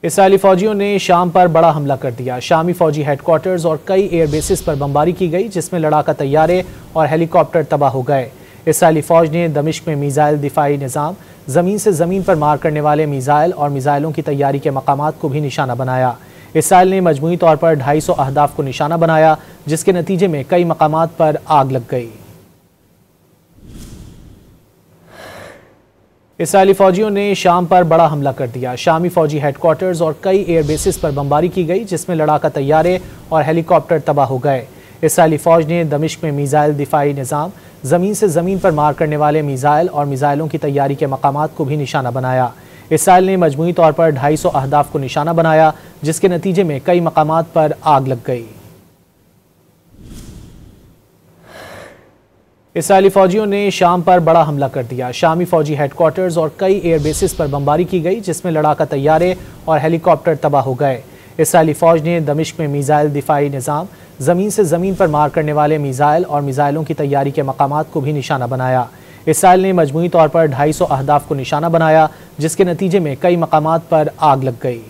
Israeli फौजियों ने शाम पर बड़ा हमला कर दिया। शामी फौजी हेडक्वार्टर्स और कई एयर बेसिस पर बमबारी की गई, जिसमें लड़ाका तैयारे और हेलीकॉप्टर तबाह हो गए। इसराइली फौज ने दमिश्क में मिसाइल दिफाई निज़ाम, ज़मीन से ज़मीन पर मार करने वाले मिसाइल और मिसाइलों की तैयारी के मकामात को भी निशाना बनाया। इसराइल ने मजमूई तौर पर 250 अहदाफ को निशाना बनाया, जिसके नतीजे में कई मकामात पर आग लग गई। इसराइली फौजियों ने शाम पर बड़ा हमला कर दिया। शामी फौजी हेडक्वार्टर्स और कई एयर बेसिस पर बमबारी की गई, जिसमें लड़ाका तैयारे और हेलीकॉप्टर तबाह हो गए। इसराइली फौज ने दमिश्क में मिसाइल दिफाई निज़ाम, ज़मीन से ज़मीन पर मार करने वाले मिसाइल और मिसाइलों की तैयारी के मकामात को भी निशाना बनाया। इसराइल ने मजमूई तौर पर 250 अहदाफ को निशाना बनाया, जिसके नतीजे में कई मकामात पर आग लग गई। इसराइली फौजियों ने शाम पर बड़ा हमला कर दिया। शामी फौजी हेडक्वार्टर्स और कई एयर बेसिस पर बमबारी की गई, जिसमें लड़ाका तैयारे और हेलीकॉप्टर तबाह हो गए। इसराइली फौज ने दमिश्क में मिसाइल दिफाई निज़ाम, ज़मीन से ज़मीन पर मार करने वाले मिसाइल और मिसाइलों की तैयारी के मकामात को भी निशाना बनाया। इसराइल ने मजमूई तौर पर 250 अहदाफ को निशाना बनाया, जिसके नतीजे में कई मकामात पर आग लग गई।